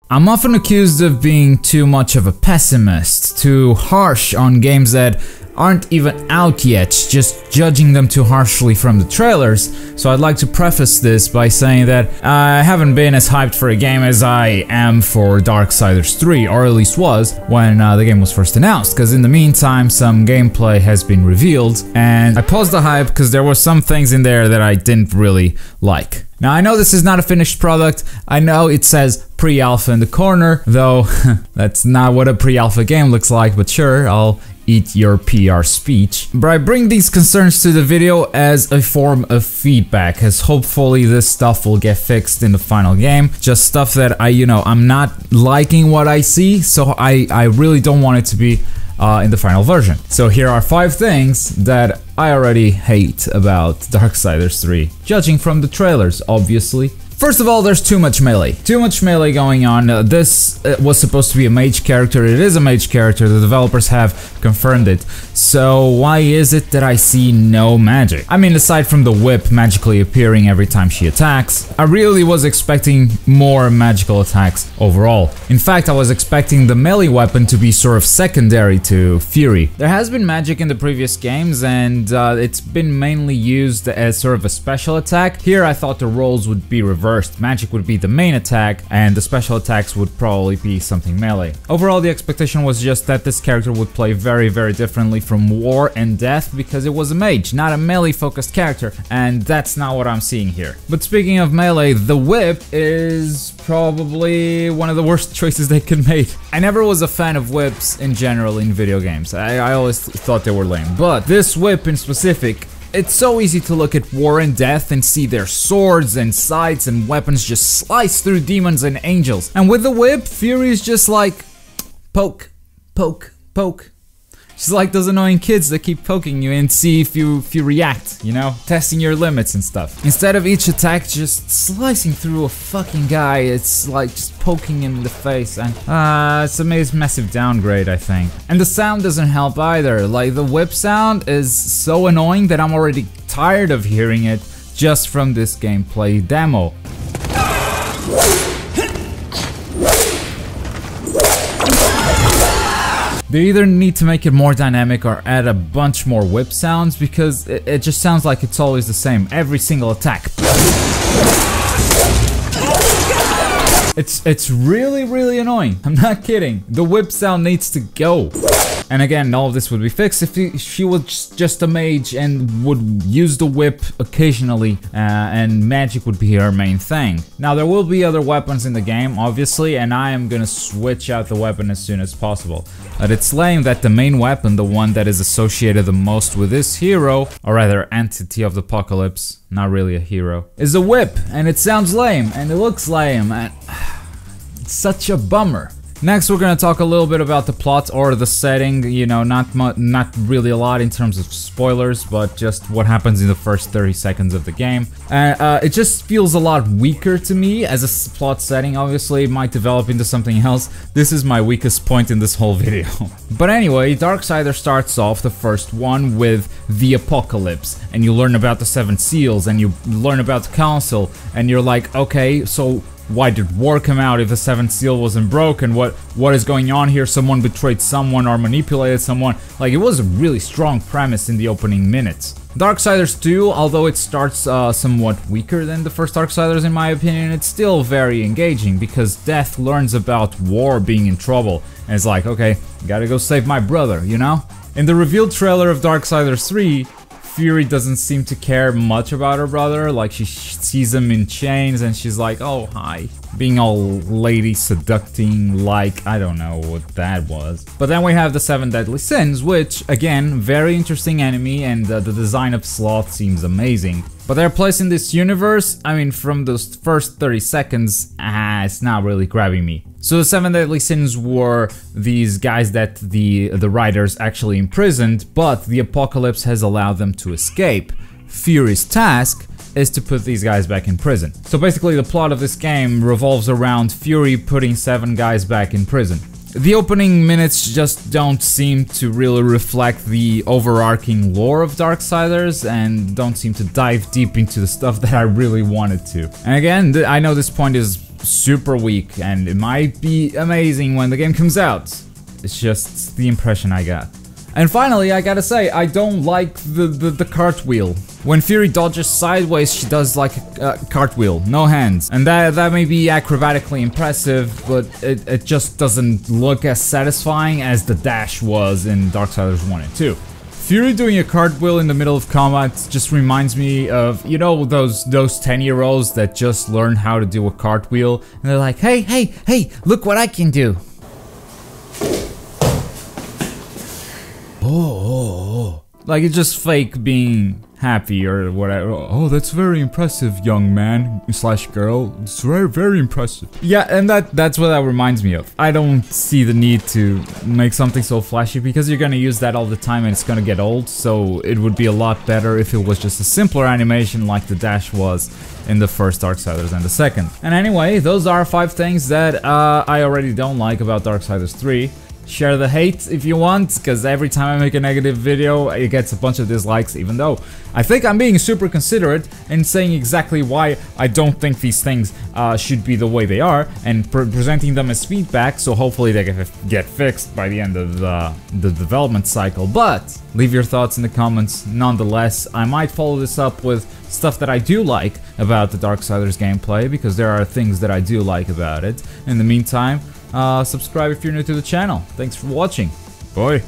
I'm often accused of being too much of a pessimist, too harsh on games that aren't even out yet, just judging them too harshly from the trailers. So I'd like to preface this by saying that I haven't been as hyped for a game as I am for Darksiders 3, or at least was when the game was first announced, because in the meantime some gameplay has been revealed and I paused the hype because there were some things in there that I didn't really like. Now I know this is not a finished product, I know it says pre-alpha in the corner, though that's not what a pre-alpha game looks like, but sure, I'll eat your PR speech. But I bring these concerns to the video as a form of feedback, as hopefully this stuff will get fixed in the final game. Just stuff that I'm not liking what I see, so I really don't want it to be in the final version. So here are 5 things that I already hate about Darksiders 3, judging from the trailers, obviously. First of all, there's too much melee. Too much melee going on. This was supposed to be a mage character. It is a mage character. The developers have confirmed it. So why is it that I see no magic? I mean, aside from the whip magically appearing every time she attacks, I really was expecting more magical attacks overall. In fact, I was expecting the melee weapon to be sort of secondary to Fury. There has been magic in the previous games, and it's been mainly used as sort of a special attack. Here I thought the roles would be reversed. Magic would be the main attack and the special attacks would probably be something melee. Overall, the expectation was just that this character would play very differently from War and Death because it was a mage, not a melee focused character, and that's not what I'm seeing here. But speaking of melee, the whip is probably one of the worst choices they could make. I never was a fan of whips in general in video games. I always thought they were lame, but this whip in specific, it's so easy to look at War and Death and see their swords and scythes and weapons just slice through demons and angels. And with the whip, Fury is just like poke, poke, poke. She's like those annoying kids that keep poking you and see if you react, you know? Testing your limits and stuff. Instead of each attack just slicing through a fucking guy, it's like just poking him in the face, and it's a massive downgrade, I think. And the sound doesn't help either. Like, the whip sound is so annoying that I'm already tired of hearing it just from this gameplay demo. They either need to make it more dynamic or add a bunch more whip sounds, because it just sounds like it's always the same, every single attack. It's really annoying, I'm not kidding. The whip sound needs to go. And again, all of this would be fixed if she was just a mage and would use the whip occasionally, and magic would be her main thing. Now, there will be other weapons in the game, obviously, and I am gonna switch out the weapon as soon as possible. But it's lame that the main weapon, the one that is associated the most with this hero, or rather entity of the apocalypse, not really a hero, is a whip, and it sounds lame, and it looks lame, and it's such a bummer. Next, we're gonna talk a little bit about the plot or the setting, you know, not really a lot in terms of spoilers, but just what happens in the first 30 seconds of the game. It just feels a lot weaker to me as a plot setting. Obviously, it might develop into something else. This is my weakest point in this whole video. But anyway, Darksiders starts off, the first one, with the apocalypse, and you learn about the 7 seals, and you learn about the council, and you're like, okay, so why did war come out if the 7th seal wasn't broken? What is going on here? Someone betrayed someone or manipulated someone. Like, it was a really strong premise in the opening minutes. Darksiders 2, although it starts somewhat weaker than the first Darksiders in my opinion, it's still very engaging because Death learns about war being in trouble and it's like, okay, gotta go save my brother, you know? In the revealed trailer of Darksiders 3, Fury doesn't seem to care much about her brother. Like, she sees him in chains and she's like, oh, hi. Being all lady seducting, like, I don't know what that was. But then we have the 7 Deadly Sins, which, again, very interesting enemy, and the design of Sloth seems amazing. But their place in this universe, I mean, from those first 30 seconds, it's not really grabbing me. So the 7 Deadly Sins were these guys that the writers actually imprisoned, but the apocalypse has allowed them to escape. Fury's task is to put these guys back in prison. So basically the plot of this game revolves around Fury putting 7 guys back in prison. The opening minutes just don't seem to really reflect the overarching lore of Darksiders and don't seem to dive deep into the stuff that I really wanted to. And again, I know this point is super weak, and it might be amazing when the game comes out. It's just the impression I got. And finally, I gotta say, I don't like the cartwheel. When Fury dodges sideways, she does like a cartwheel, no hands. And that may be acrobatically impressive, but it just doesn't look as satisfying as the dash was in Darksiders 1 and 2. Fury doing a cartwheel in the middle of combat just reminds me of, you know, those 10-year-olds that just learned how to do a cartwheel, and they're like, hey, look what I can do. Oh. Like, it's just fake being happy or whatever. Oh, that's very impressive, young man / girl. It's very, very impressive. Yeah, and that's what that reminds me of. I don't see the need to make something so flashy because you're gonna use that all the time and it's gonna get old. So it would be a lot better if it was just a simpler animation like the dash was in the first Darksiders and the second. And anyway, those are 5 things that I already don't like about Darksiders 3. Share the hate if you want, because every time I make a negative video, it gets a bunch of dislikes, even though I think I'm being super considerate and saying exactly why I don't think these things should be the way they are, and presenting them as feedback, so hopefully they get fixed by the end of the development cycle. But leave your thoughts in the comments nonetheless. I might follow this up with stuff that I do like about the Darksiders gameplay, because there are things that I do like about it. In the meantime, subscribe if you're new to the channel. Thanks for watching. Bye.